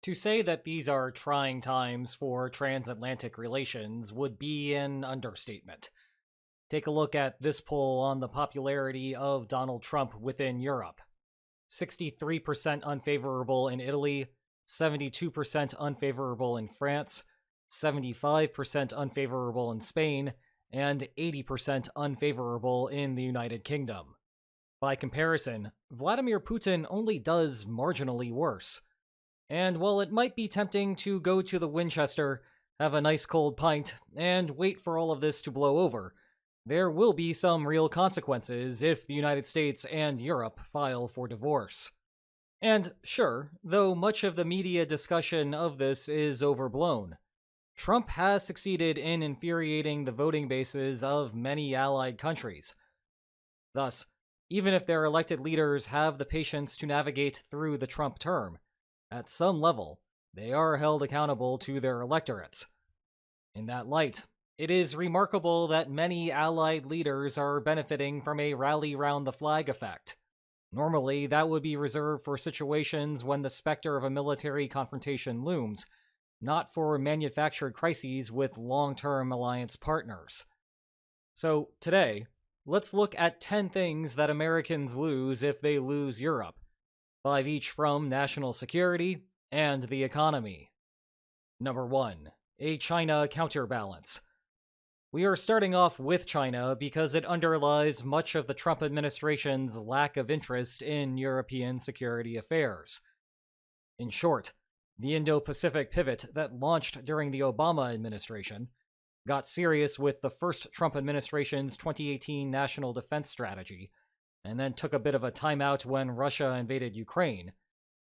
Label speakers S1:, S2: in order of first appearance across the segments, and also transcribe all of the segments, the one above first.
S1: To say that these are trying times for transatlantic relations would be an understatement. Take a look at this poll on the popularity of Donald Trump within Europe. 63% unfavorable in Italy, 72% unfavorable in France, 75% unfavorable in Spain, and 80% unfavorable in the United Kingdom. By comparison, Vladimir Putin only does marginally worse. And while it might be tempting to go to the Winchester, have a nice cold pint, and wait for all of this to blow over, there will be some real consequences if the United States and Europe file for divorce. And sure, though much of the media discussion of this is overblown, Trump has succeeded in infuriating the voting bases of many allied countries. Thus, even if their elected leaders have the patience to navigate through the Trump term, at some level, they are held accountable to their electorates. In that light, it is remarkable that many allied leaders are benefiting from a rally round the flag effect. Normally, that would be reserved for situations when the specter of a military confrontation looms, not for manufactured crises with long-term alliance partners. So, today, let's look at 10 things that Americans lose if they lose Europe, 5 each from national security and the economy. Number 1. A China counterbalance. We are starting off with China because it underlies much of the Trump administration's lack of interest in European security affairs. In short, the Indo-Pacific pivot that launched during the Obama administration got serious with the first Trump administration's 2018 National Defense Strategy, and then took a bit of a timeout when Russia invaded Ukraine,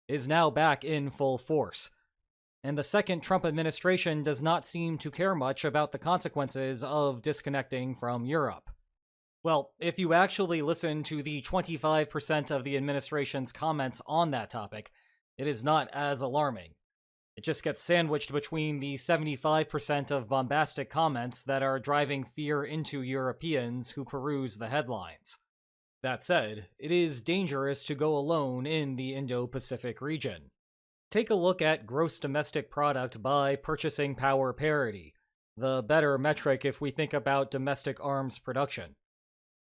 S1: is now back in full force. And the second Trump administration does not seem to care much about the consequences of disconnecting from Europe. Well, if you actually listen to the 25% of the administration's comments on that topic, it is not as alarming. It just gets sandwiched between the 75% of bombastic comments that are driving fear into Europeans who peruse the headlines. That said, it is dangerous to go alone in the Indo-Pacific region. Take a look at gross domestic product by purchasing power parity, the better metric if we think about domestic arms production.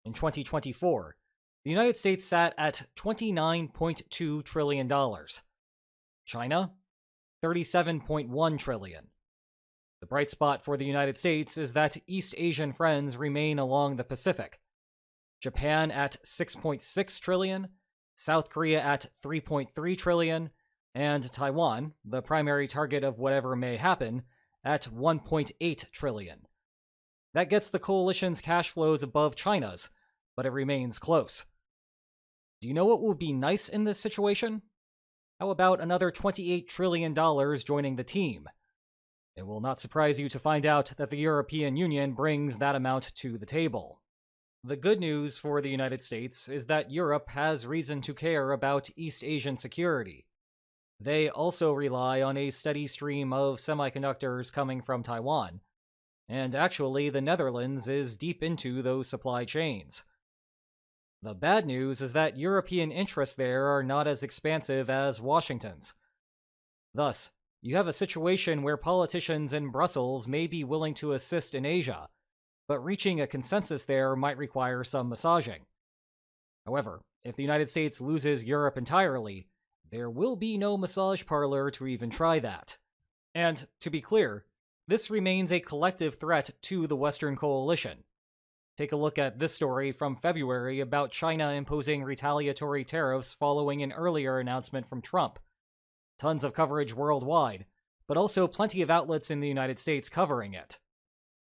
S1: In 2024, the United States sat at $29.2 trillion. China, $37.1 trillion. The bright spot for the United States is that East Asian friends remain along the Pacific. Japan at $6.6 trillion, South Korea at $3.3 trillion, and Taiwan, the primary target of whatever may happen, at $1.8 trillion. That gets the coalition's cash flows above China's, but it remains close. Do you know what would be nice in this situation? How about another $28 trillion joining the team? It will not surprise you to find out that the European Union brings that amount to the table. The good news for the United States is that Europe has reason to care about East Asian security. They also rely on a steady stream of semiconductors coming from Taiwan, and actually the Netherlands is deep into those supply chains. The bad news is that European interests there are not as expansive as Washington's. Thus, you have a situation where politicians in Brussels may be willing to assist in Asia, but reaching a consensus there might require some massaging. However, if the United States loses Europe entirely, there will be no massage parlor to even try that. And, to be clear, this remains a collective threat to the Western coalition. Take a look at this story from February about China imposing retaliatory tariffs following an earlier announcement from Trump. Tons of coverage worldwide, but also plenty of outlets in the United States covering it.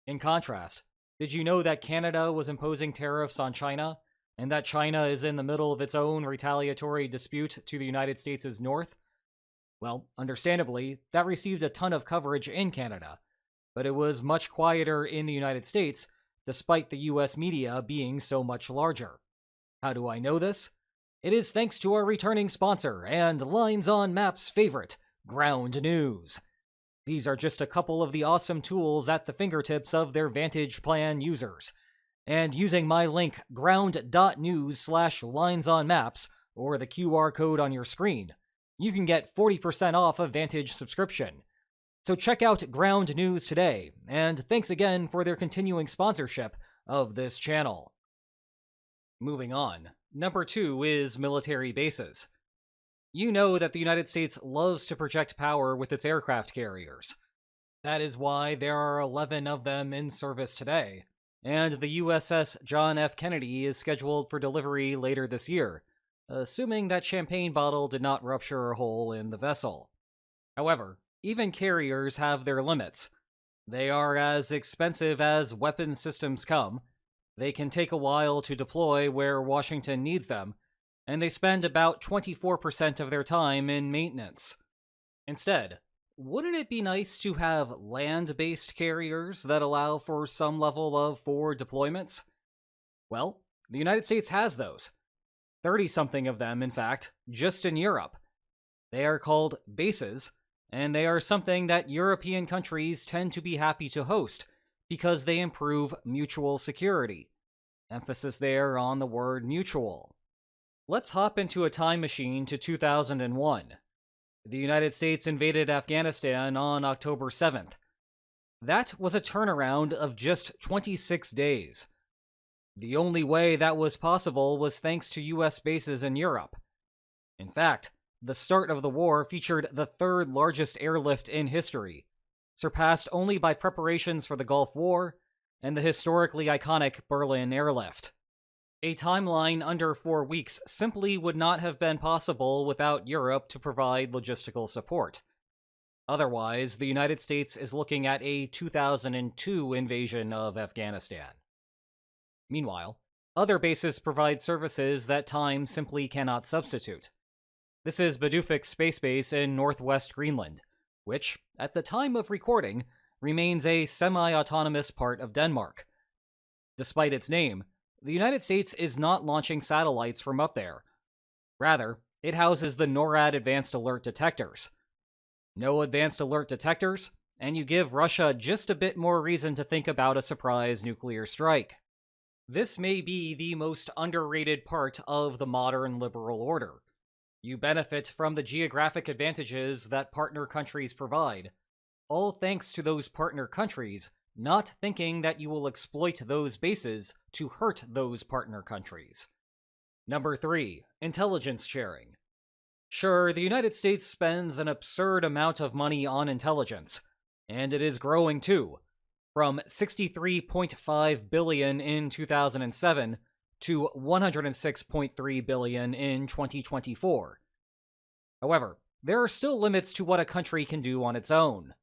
S1: In contrast, did you know that Canada was imposing tariffs on China, and that China is in the middle of its own retaliatory dispute to the United States' north? Well, understandably, that received a ton of coverage in Canada, but it was much quieter in the United States, despite the US media being so much larger. How do I know this? It is thanks to our returning sponsor and Lines on Maps favorite, Ground News. These are just a couple of the awesome tools at the fingertips of their Vantage Plan users. And using my link ground.news/linesonmaps or the QR code on your screen, you can get 40% off a Vantage subscription. So check out Ground News today, and thanks again for their continuing sponsorship of this channel. Moving on, number 2 is military bases. You know that the United States loves to project power with its aircraft carriers. That is why there are 11 of them in service today, and the USS John F. Kennedy is scheduled for delivery later this year, assuming that champagne bottle did not rupture a hole in the vessel. However, even carriers have their limits. They are as expensive as weapon systems come, they can take a while to deploy where Washington needs them, and they spend about 24% of their time in maintenance. Instead, wouldn't it be nice to have land-based carriers that allow for some level of forward deployments? Well, the United States has those. 30-something of them, in fact, just in Europe. They are called bases, and they are something that European countries tend to be happy to host because they improve mutual security. Emphasis there on the word mutual. Let's hop into a time machine to 2001. The United States invaded Afghanistan on October 7th. That was a turnaround of just 26 days. The only way that was possible was thanks to US bases in Europe. In fact, the start of the war featured the third largest airlift in history, surpassed only by preparations for the Gulf War and the historically iconic Berlin airlift. A timeline under 4 weeks simply would not have been possible without Europe to provide logistical support. Otherwise, the United States is looking at a 2002 invasion of Afghanistan. Meanwhile, other bases provide services that time simply cannot substitute. This is Badufik Space Base in northwest Greenland, which, at the time of recording, remains a semi-autonomous part of Denmark. Despite its name, the United States is not launching satellites from up there. Rather, it houses the NORAD Advanced Alert Detectors. No advanced alert detectors, and you give Russia just a bit more reason to think about a surprise nuclear strike. This may be the most underrated part of the modern liberal order. You benefit from the geographic advantages that partner countries provide, all thanks to those partner countries not thinking that you will exploit those bases to hurt those partner countries. Number 3, intelligence sharing. Sure, the United States spends an absurd amount of money on intelligence, and it is growing too, from $63.5 billion in 2007 to $106.3 billion in 2024. However, there are still limits to what a country can do on its own.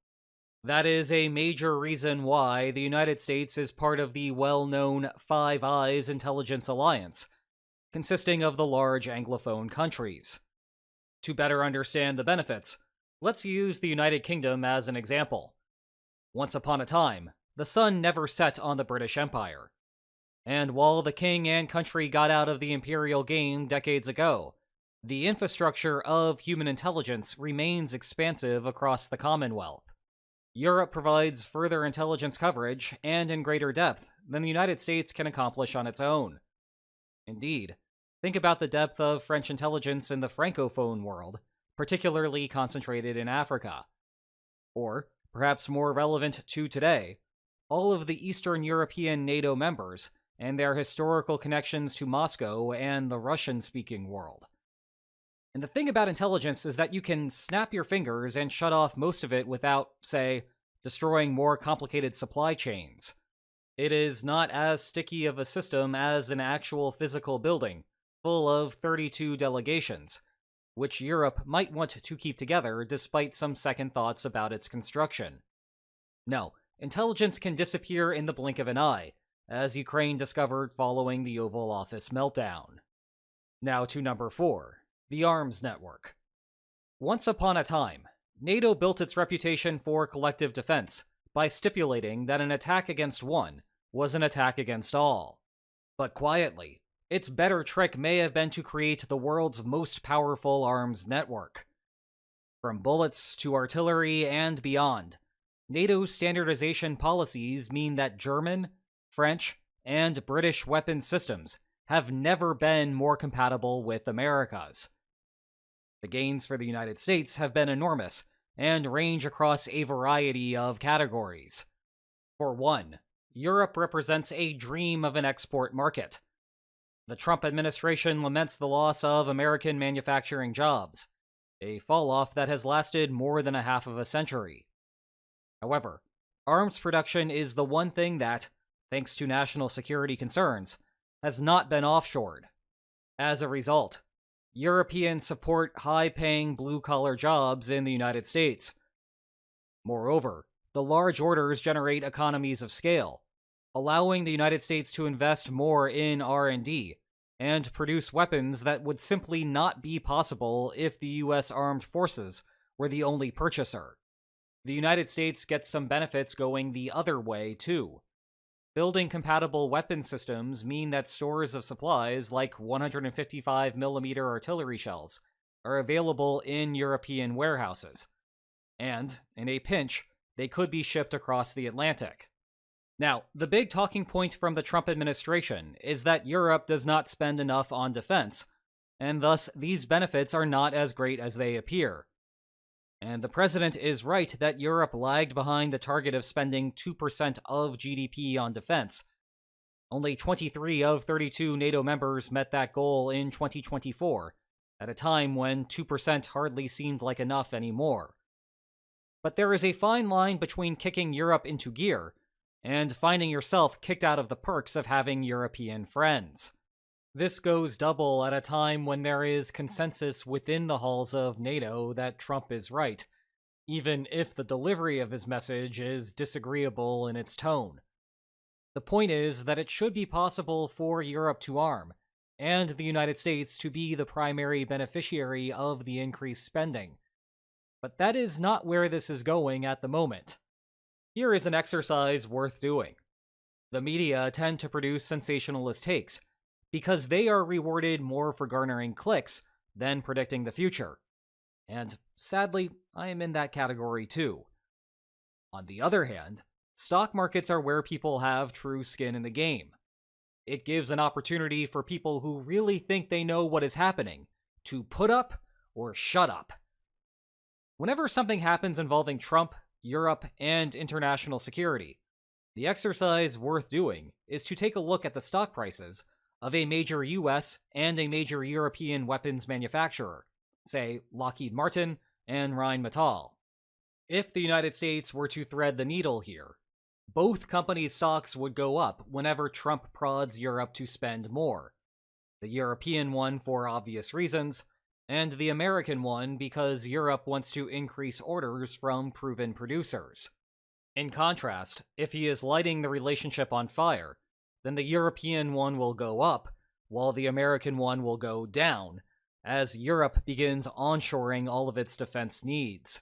S1: That is a major reason why the United States is part of the well-known Five Eyes Intelligence Alliance, consisting of the large Anglophone countries. To better understand the benefits, let's use the United Kingdom as an example. Once upon a time, the sun never set on the British Empire. And while the king and country got out of the imperial game decades ago, the infrastructure of human intelligence remains expansive across the Commonwealth. Europe provides further intelligence coverage, and in greater depth, than the United States can accomplish on its own. Indeed, think about the depth of French intelligence in the Francophone world, particularly concentrated in Africa. Or, perhaps more relevant to today, all of the Eastern European NATO members, and their historical connections to Moscow and the Russian-speaking world. And the thing about intelligence is that you can snap your fingers and shut off most of it without, say, destroying more complicated supply chains. It is not as sticky of a system as an actual physical building, full of 32 delegations, which Europe might want to keep together despite some second thoughts about its construction. No, intelligence can disappear in the blink of an eye, as Ukraine discovered following the Oval Office meltdown. Now to number 4. The arms network. Once upon a time, NATO built its reputation for collective defense by stipulating that an attack against one was an attack against all. But quietly, its better trick may have been to create the world's most powerful arms network. From bullets to artillery and beyond, NATO's standardization policies mean that German, French, and British weapon systems have never been more compatible with America's. The gains for the United States have been enormous and range across a variety of categories. For one, Europe represents a dream of an export market. The Trump administration laments the loss of American manufacturing jobs, a falloff that has lasted more than a half of a century. However, arms production is the one thing that, thanks to national security concerns, has not been offshored. As a result, Europeans support high-paying blue-collar jobs in the United States. Moreover, the large orders generate economies of scale, allowing the United States to invest more in R&D and produce weapons that would simply not be possible if the US Armed Forces were the only purchaser. The United States gets some benefits going the other way, too. Building compatible weapon systems mean that stores of supplies like 155mm artillery shells are available in European warehouses, and, in a pinch, they could be shipped across the Atlantic. Now, the big talking point from the Trump administration is that Europe does not spend enough on defense, and thus these benefits are not as great as they appear. And the president is right that Europe lagged behind the target of spending 2% of GDP on defense. Only 23 of 32 NATO members met that goal in 2024, at a time when 2% hardly seemed like enough anymore. But there is a fine line between kicking Europe into gear and finding yourself kicked out of the perks of having European friends. This goes double at a time when there is consensus within the halls of NATO that Trump is right, even if the delivery of his message is disagreeable in its tone. The point is that it should be possible for Europe to arm, and the United States to be the primary beneficiary of the increased spending. But that is not where this is going at the moment. Here is an exercise worth doing. The media tend to produce sensationalist takes, because they are rewarded more for garnering clicks than predicting the future. And sadly, I am in that category too. On the other hand, stock markets are where people have true skin in the game. It gives an opportunity for people who really think they know what is happening to put up or shut up. Whenever something happens involving Trump, Europe, and international security, the exercise worth doing is to take a look at the stock prices of a major US and a major European weapons manufacturer, say Lockheed Martin and Rheinmetall. If the United States were to thread the needle here, both companies' stocks would go up whenever Trump prods Europe to spend more. The European one for obvious reasons, and the American one because Europe wants to increase orders from proven producers. In contrast, if he is lighting the relationship on fire, then the European one will go up, while the American one will go down, as Europe begins onshoring all of its defense needs.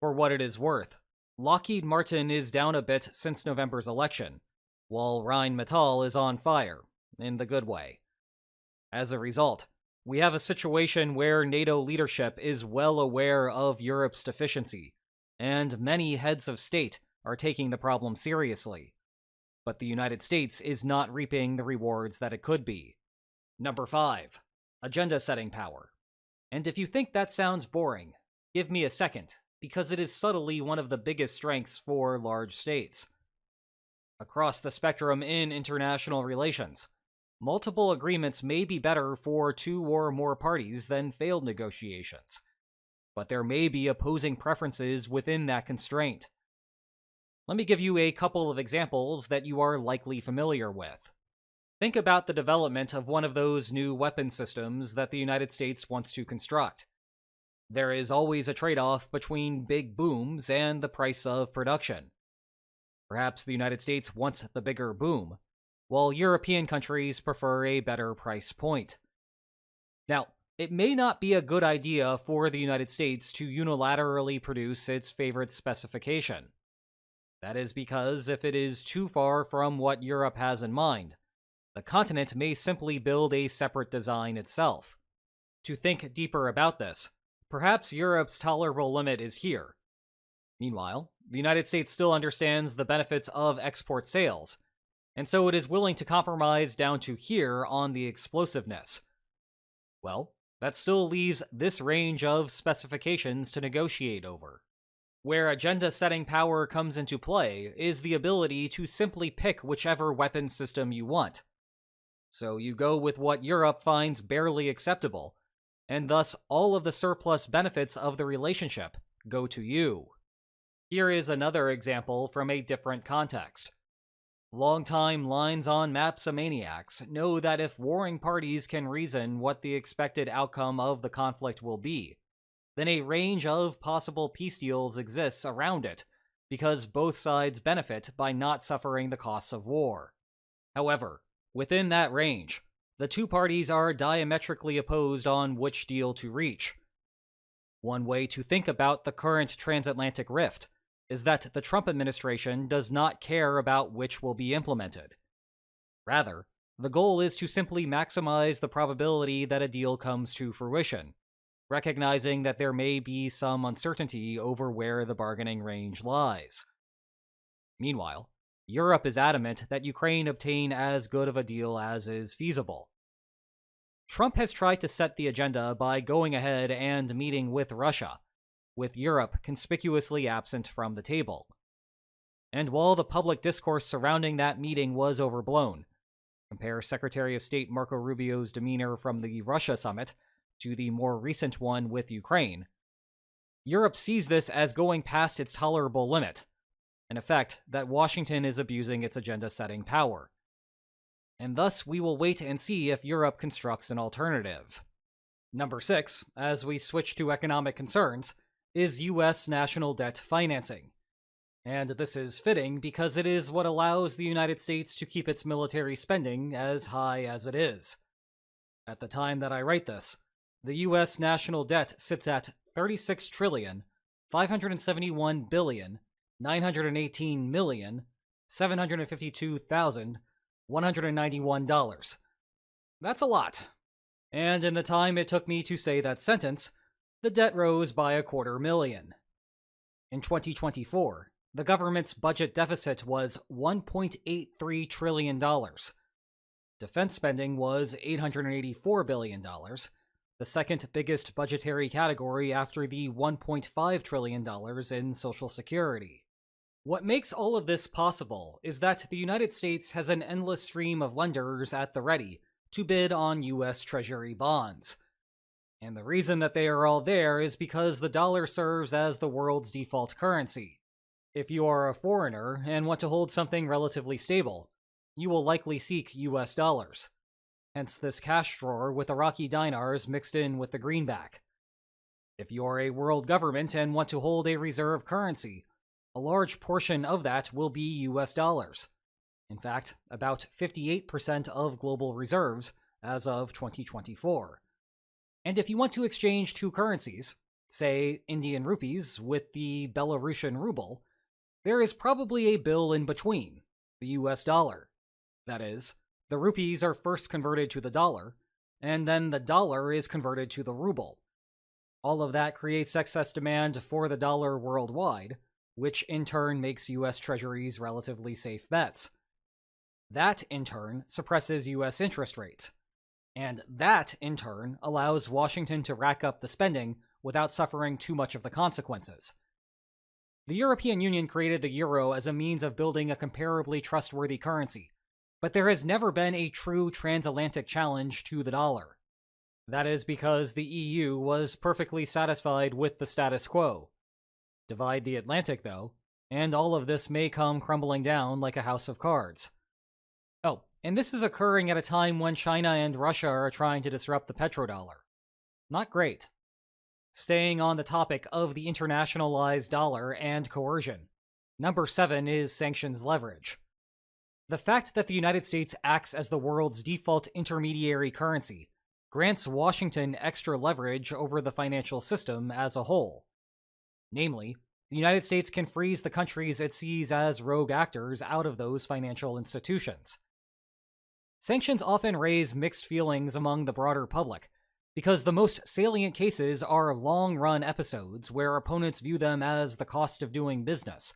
S1: For what it is worth, Lockheed Martin is down a bit since November's election, while Rheinmetall is on fire, in the good way. As a result, we have a situation where NATO leadership is well aware of Europe's deficiency, and many heads of state are taking the problem seriously. But the United States is not reaping the rewards that it could be. Number 5. Agenda-setting power. And if you think that sounds boring, give me a second, because it is subtly one of the biggest strengths for large states. Across the spectrum in international relations, multiple agreements may be better for 2 or more parties than failed negotiations, but there may be opposing preferences within that constraint. Let me give you a couple of examples that you are likely familiar with. Think about the development of one of those new weapon systems that the United States wants to construct. There is always a trade-off between big booms and the price of production. Perhaps the United States wants the bigger boom, while European countries prefer a better price point. Now, it may not be a good idea for the United States to unilaterally produce its favorite specification. That is because if it is too far from what Europe has in mind, the continent may simply build a separate design itself. To think deeper about this, perhaps Europe's tolerable limit is here. Meanwhile, the United States still understands the benefits of export sales, and so it is willing to compromise down to here on the explosiveness. Well, That still leaves this range of specifications to negotiate over. Where agenda setting power comes into play is the ability to simply pick whichever weapon system you want. So you go with what Europe finds barely acceptable, and thus all of the surplus benefits of the relationship go to you. Here is another example from a different context. Longtime lines on mapsomaniacs know that if warring parties can reason what the expected outcome of the conflict will be, then a range of possible peace deals exists around it, because both sides benefit by not suffering the costs of war. However, within that range, the two parties are diametrically opposed on which deal to reach. One way to think about the current transatlantic rift is that the Trump administration does not care about which will be implemented. Rather, the goal is to simply maximize the probability that a deal comes to fruition, recognizing that there may be some uncertainty over where the bargaining range lies. Meanwhile, Europe is adamant that Ukraine obtain as good of a deal as is feasible. Trump has tried to set the agenda by going ahead and meeting with Russia, with Europe conspicuously absent from the table. And while the public discourse surrounding that meeting was overblown, compare Secretary of State Marco Rubio's demeanor from the Russia summit to the more recent one with Ukraine, Europe sees this as going past its tolerable limit, an effect that Washington is abusing its agenda-setting power. And thus we will wait and see if Europe constructs an alternative. Number 6, as we switch to economic concerns, is U.S. national debt financing. And this is fitting because it is what allows the United States to keep its military spending as high as it is. At the time that I write this, the U.S. national debt sits at $36,571,918,752,191. That's a lot. And in the time it took me to say that sentence, the debt rose by $250,000. In 2024, the government's budget deficit was $1.83 trillion. Defense spending was $884 billion, the second biggest budgetary category after the $1.5 trillion in Social Security. What makes all of this possible is that the United States has an endless stream of lenders at the ready to bid on U.S. Treasury bonds. And the reason that they are all there is because the dollar serves as the world's default currency. If you are a foreigner and want to hold something relatively stable, you will likely seek US dollars. Hence this cash drawer with Iraqi dinars mixed in with the greenback. If you are a world government and want to hold a reserve currency, a large portion of that will be US dollars. In fact, about 58% of global reserves as of 2024. And if you want to exchange two currencies, say Indian rupees with the Belarusian ruble, there is probably a bill in between, the US dollar. That is, the rupees are first converted to the dollar, and then the dollar is converted to the ruble. All of that creates excess demand for the dollar worldwide, which in turn makes US treasuries relatively safe bets. That, in turn, suppresses US interest rates. And that, in turn, allows Washington to rack up the spending without suffering too much of the consequences. The European Union created the euro as a means of building a comparably trustworthy currency, but there has never been a true transatlantic challenge to the dollar. That is because the EU was perfectly satisfied with the status quo. Divide the Atlantic, though, and all of this may come crumbling down like a house of cards. Oh, and this is occurring at a time when China and Russia are trying to disrupt the petrodollar. Not great. Staying on the topic of the internationalized dollar and coercion, number 7 is sanctions leverage. The fact that the United States acts as the world's default intermediary currency grants Washington extra leverage over the financial system as a whole. Namely, the United States can freeze the countries it sees as rogue actors out of those financial institutions. Sanctions often raise mixed feelings among the broader public, because the most salient cases are long-run episodes where opponents view them as the cost of doing business.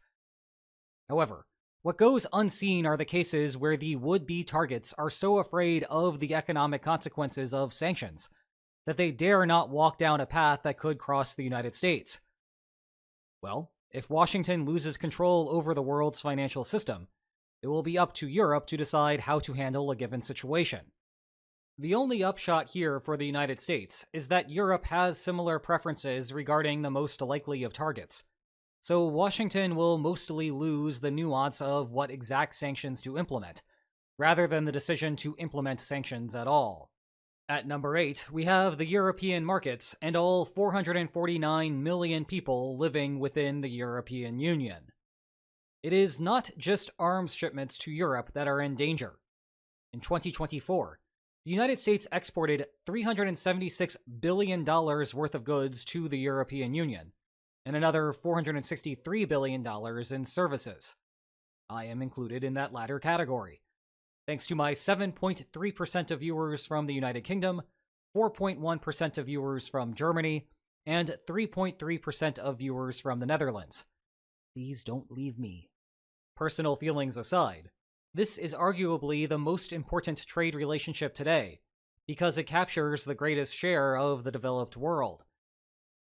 S1: However, what goes unseen are the cases where the would-be targets are so afraid of the economic consequences of sanctions that they dare not walk down a path that could cross the United States. Well, if Washington loses control over the world's financial system, it will be up to Europe to decide how to handle a given situation. The only upshot here for the United States is that Europe has similar preferences regarding the most likely of targets, so Washington will mostly lose the nuance of what exact sanctions to implement, rather than the decision to implement sanctions at all. At number 8, we have the European markets and all 449 million people living within the European Union. It is not just arms shipments to Europe that are in danger. In 2024, the United States exported $376 billion worth of goods to the European Union, and another $463 billion in services. I am included in that latter category, thanks to my 7.3% of viewers from the United Kingdom, 4.1% of viewers from Germany, and 3.3% of viewers from the Netherlands. Please don't leave me. Personal feelings aside, this is arguably the most important trade relationship today, because it captures the greatest share of the developed world.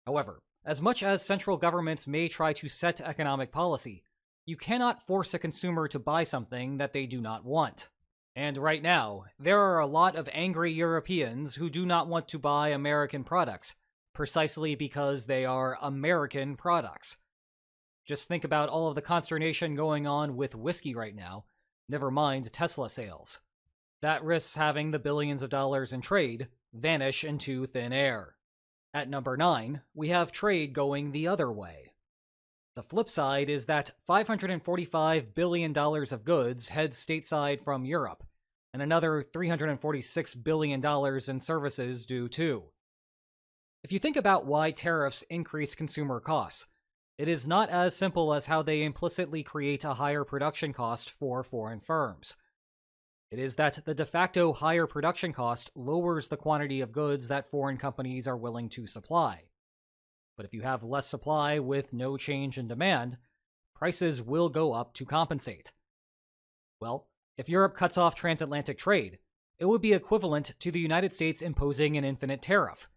S1: However, as much as central governments may try to set economic policy, you cannot force a consumer to buy something that they do not want. And right now, there are a lot of angry Europeans who do not want to buy American products, precisely because they are American products. Just think about all of the consternation going on with whiskey right now, never mind Tesla sales. That risks having the billions of dollars in trade vanish into thin air. At number 9, we have trade going the other way. The flip side is that $545 billion of goods head stateside from Europe, and another $346 billion in services do too. If you think about why tariffs increase consumer costs, it is not as simple as how they implicitly create a higher production cost for foreign firms. It is that the de facto higher production cost lowers the quantity of goods that foreign companies are willing to supply. But if you have less supply with no change in demand, prices will go up to compensate. Well, if Europe cuts off transatlantic trade, it would be equivalent to the United States imposing an infinite tariff.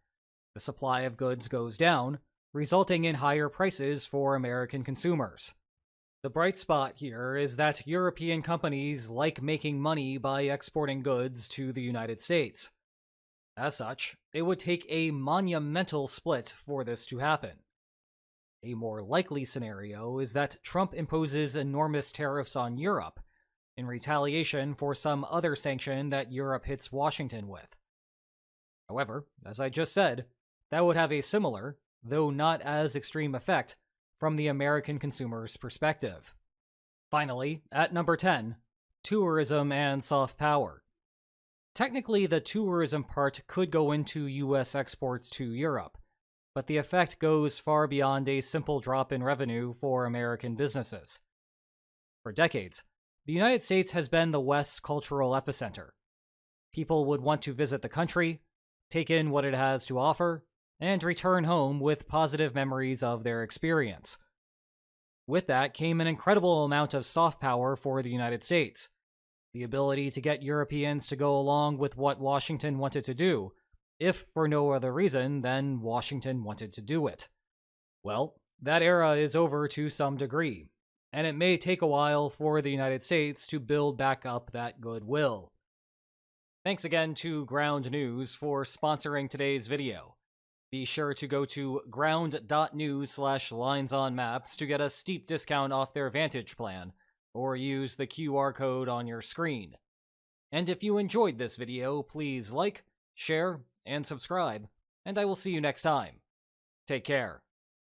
S1: The supply of goods goes down, resulting in higher prices for American consumers. The bright spot here is that European companies like making money by exporting goods to the United States. As such, it would take a monumental split for this to happen. A more likely scenario is that Trump imposes enormous tariffs on Europe in retaliation for some other sanction that Europe hits Washington with. However, as I just said, that would have a similar, though not as extreme effect from the American consumer's perspective. Finally, at number 10, tourism and soft power. Technically, the tourism part could go into US exports to Europe, but the effect goes far beyond a simple drop in revenue for American businesses. For decades, the United States has been the West's cultural epicenter. People would want to visit the country, take in what it has to offer, and return home with positive memories of their experience. With that came an incredible amount of soft power for the United States, the ability to get Europeans to go along with what Washington wanted to do, if for no other reason than Washington wanted to do it. Well, that era is over to some degree, and it may take a while for the United States to build back up that goodwill. Thanks again to Ground News for sponsoring today's video. Be sure to go to ground.news/linesonmaps to get a steep discount off their Vantage plan, or use the QR code on your screen. And if you enjoyed this video, please like, share, and subscribe, and I will see you next time. Take care.